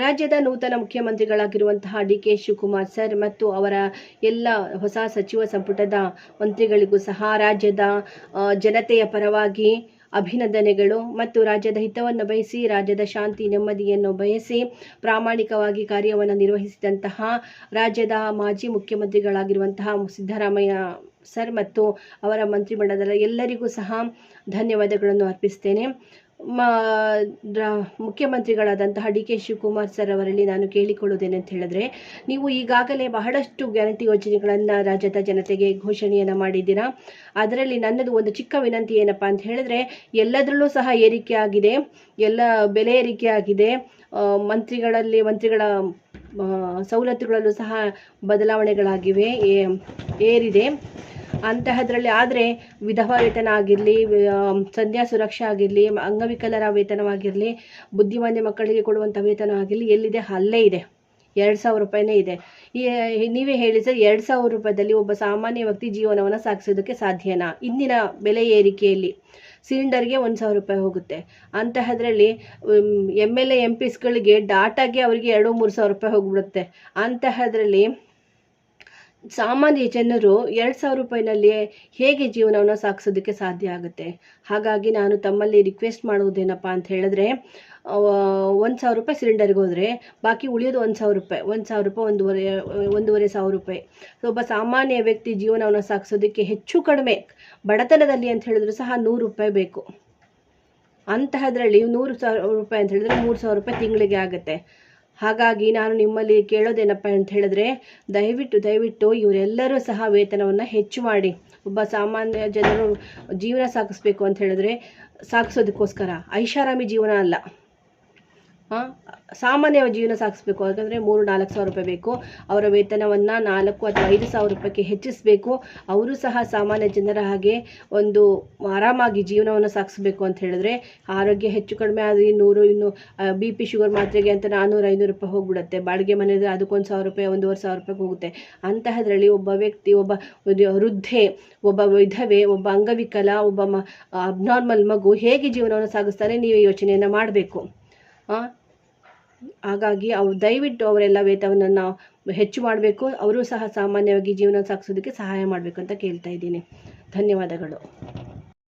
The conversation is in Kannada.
ರಾಜ್ಯದ ನೂತನ ಮುಖ್ಯಮಂತ್ರಿಗಳಾಗಿರುವಂತಹ ಡಿ.ಕೆ. ಶಿವಕುಮಾರ್ ಸರ್ ಮತ್ತು ಅವರ ಎಲ್ಲ ಹೊಸ ಸಚಿವ ಸಂಪುಟದ ಮಂತ್ರಿಗಳಿಗೂ ಸಹ ರಾಜ್ಯದ ಜನತೆಯ ಪರವಾಗಿ ಅಭಿನಂದನೆಗಳು ಮತ್ತು ರಾಜ್ಯದ ಹಿತವನ್ನು ಬಯಸಿ ರಾಜ್ಯದ ಶಾಂತಿ ನೆಮ್ಮದಿಯನ್ನು ಬಯಸಿ ಪ್ರಾಮಾಣಿಕವಾಗಿ ಕಾರ್ಯವನ್ನು ನಿರ್ವಹಿಸಿದಂತಹ ರಾಜ್ಯದ ಮಾಜಿ ಮುಖ್ಯಮಂತ್ರಿಗಳಾಗಿರುವಂತಹ ಸಿದ್ದರಾಮಯ್ಯ ಸರ್ ಮತ್ತು ಅವರ ಮಂತ್ರಿಮಂಡಲದ ಎಲ್ಲರಿಗೂ ಸಹ ಧನ್ಯವಾದಗಳನ್ನು ಅರ್ಪಿಸ್ತೇನೆ. ಮುಖ್ಯಮಂತ್ರಿಗಳಾದಂತಹ ಡಿ.ಕೆ. ಶಿವಕುಮಾರ್ ಸರ್ ಅವರಲ್ಲಿ ನಾನು ಕೇಳಿಕೊಳ್ಳುವುದೇನೆ ಅಂತ ಹೇಳಿದ್ರೆ, ನೀವು ಈಗಾಗಲೇ ಬಹಳಷ್ಟು ಗ್ಯಾರಂಟಿ ಯೋಜನೆಗಳನ್ನು ರಾಜ್ಯದ ಜನತೆಗೆ ಘೋಷಣೆಯನ್ನು ಮಾಡಿದ್ದೀರಾ. ಅದರಲ್ಲಿ ನನ್ನದು ಒಂದು ಚಿಕ್ಕ ವಿನಂತಿ ಏನಪ್ಪ ಅಂತ ಹೇಳಿದ್ರೆ, ಎಲ್ಲದರಲ್ಲೂ ಸಹ ಏರಿಕೆ ಆಗಿದೆ, ಎಲ್ಲ ಬೆಲೆ ಏರಿಕೆ ಆಗಿದೆ, ಮಂತ್ರಿಗಳ ಸವಲತ್ತುಗಳಲ್ಲೂ ಸಹ ಬದಲಾವಣೆಗಳಾಗಿವೆ, ಏರಿದೆ. ಅಂತಹದ್ರಲ್ಲಿ ಆದರೆ ವಿಧವಾ ವೇತನ ಆಗಿರಲಿ, ಸಂಧ್ಯಾ ಸುರಕ್ಷಾ ಆಗಿರಲಿ, ಅಂಗವಿಕಲರ ವೇತನವಾಗಿರಲಿ, ಬುದ್ಧಿಮಾಂದ್ಯ ಮಕ್ಕಳಿಗೆ ಕೊಡುವಂಥ ವೇತನ ಆಗಿರಲಿ, ಎಲ್ಲಿದೆ ಅಲ್ಲೇ ಇದೆ, 2,000 ರೂಪಾಯಿನೇ ಇದೆ. ನೀವೇ ಹೇಳಿ ಸರ್, 2,000 ರೂಪಾಯಿದಲ್ಲಿ ಒಬ್ಬ ಸಾಮಾನ್ಯ ವ್ಯಕ್ತಿ ಜೀವನವನ್ನು ಸಾಗಿಸೋದಕ್ಕೆ ಸಾಧ್ಯನಾ? ಇಂದಿನ ಬೆಲೆ ಏರಿಕೆಯಲ್ಲಿ ಸಿಲಿಂಡರ್ಗೆ 1,000 ರೂಪಾಯಿ ಹೋಗುತ್ತೆ. ಅಂತಹದ್ರಲ್ಲಿ MLA MPsಗಳಿಗೆ ಡಾಟಾಗೆ ಅವರಿಗೆ 2-3 ಸಾವಿರ ರೂಪಾಯಿ ಹೋಗ್ಬಿಡುತ್ತೆ. ಅಂತಹದ್ರಲ್ಲಿ ಸಾಮಾನ್ಯ ಜನರು 2,000 ರೂಪಾಯಿನಲ್ಲಿ ಹೇಗೆ ಜೀವನವನ್ನು ಸಾಗಿಸೋದಕ್ಕೆ ಸಾಧ್ಯ ಆಗುತ್ತೆ? ಹಾಗಾಗಿ ನಾನು ತಮ್ಮಲ್ಲಿ ರಿಕ್ವೆಸ್ಟ್ ಮಾಡುವುದೇನಪ್ಪ ಅಂತ ಹೇಳಿದ್ರೆ, 1,000 ರೂಪಾಯಿ ಸಿಲಿಂಡರ್ಗೆ ಹೋದರೆ ಬಾಕಿ ಉಳಿಯೋದು 1,000 ರೂಪಾಯಿ, 1,000 ರೂಪಾಯಿ, 1,500 ರೂಪಾಯಿ. ಒಬ್ಬ ಸಾಮಾನ್ಯ ವ್ಯಕ್ತಿ ಜೀವನವನ್ನು ಸಾಗಿಸೋದಕ್ಕೆ ಹೆಚ್ಚು ಕಡಿಮೆ ಬಡತನದಲ್ಲಿ ಅಂತ ಹೇಳಿದ್ರು ಸಹ 100 ರೂಪಾಯಿ ಬೇಕು. ಅಂತಹದ್ರಲ್ಲಿ 100,000 ರೂಪಾಯಿ ಅಂತ ಹೇಳಿದ್ರೆ 3,000 ರೂಪಾಯಿ ತಿಂಗಳಿಗೆ ಆಗುತ್ತೆ. ಹಾಗಾಗಿ ನಾನು ನಿಮ್ಮಲ್ಲಿ ಕೇಳೋದೇನಪ್ಪ ಅಂತ ಹೇಳಿದ್ರೆ, ದಯವಿಟ್ಟು ಇವರೆಲ್ಲರೂ ಸಹ ವೇತನವನ್ನು ಹೆಚ್ಚು ಮಾಡಿ. ಒಬ್ಬ ಸಾಮಾನ್ಯ ಜನರು ಜೀವನ ಸಾಗಿಸ್ಬೇಕು ಅಂತ ಹೇಳಿದ್ರೆ, ಸಾಗಿಸೋದಕ್ಕೋಸ್ಕರ ಐಷಾರಾಮಿ ಜೀವನ ಅಲ್ಲ, ಸಾಮಾನ್ಯ ಜೀವನ ಸಾಗಿಸ್ಬೇಕು. ಯಾಕಂದರೆ 3-4 ಸಾವಿರ ರೂಪಾಯಿ ಬೇಕು. ಅವರ ವೇತನವನ್ನು 4 ಅಥವಾ 5 ಸಾವಿರ ರೂಪಾಯಿಗೆ ಹೆಚ್ಚಿಸಬೇಕು. ಅವರು ಸಹ ಸಾಮಾನ್ಯ ಜನರ ಹಾಗೆ ಒಂದು ಆರಾಮಾಗಿ ಜೀವನವನ್ನು ಸಾಗಿಸ್ಬೇಕು ಅಂತ ಹೇಳಿದ್ರೆ, ಆರೋಗ್ಯ ಹೆಚ್ಚು ಕಡಿಮೆ ಆದರೆ 100, ಇನ್ನು BP ಶುಗರ್ ಮಾತ್ರೆಗೆ ಅಂತ 400-500 ರೂಪಾಯಿ ಹೋಗ್ಬಿಡುತ್ತೆ. ಬಾಡಿಗೆ ಮನೆ ಇದ್ದರೆ ಅದಕ್ಕೆ 1,000 ರೂಪಾಯಿ, 1,500 ರೂಪಾಯಿಗೆ ಹೋಗುತ್ತೆ. ಅಂತಹದ್ರಲ್ಲಿ ಒಬ್ಬ ವ್ಯಕ್ತಿ, ಒಬ್ಬ ವೃದ್ಧೆ, ಒಬ್ಬ ವಿಧವೆ, ಒಬ್ಬ ಅಂಗವಿಕಲ, ಒಬ್ಬ ಅಬ್ನಾರ್ಮಲ್ ಮಗು ಹೇಗೆ ಜೀವನವನ್ನು ಸಾಗಿಸ್ತಾನೆ, ನೀವೇ ಯೋಚನೆಯನ್ನು ಮಾಡಬೇಕು. ಹಾಗಾಗಿ ದಯವಿಟ್ಟು ಅವರೆಲ್ಲ ವೇತನವನ್ನು ಹೆಚ್ಚು ಮಾಡಬೇಕು. ಅವರು ಸಹ ಸಾಮಾನ್ಯವಾಗಿ ಜೀವನ ಸಾಗಿಸೋದಕ್ಕೆ ಸಹಾಯ ಮಾಡಬೇಕು ಅಂತ ಕೇಳ್ತಾ ಇದ್ದೀನಿ. ಧನ್ಯವಾದಗಳು.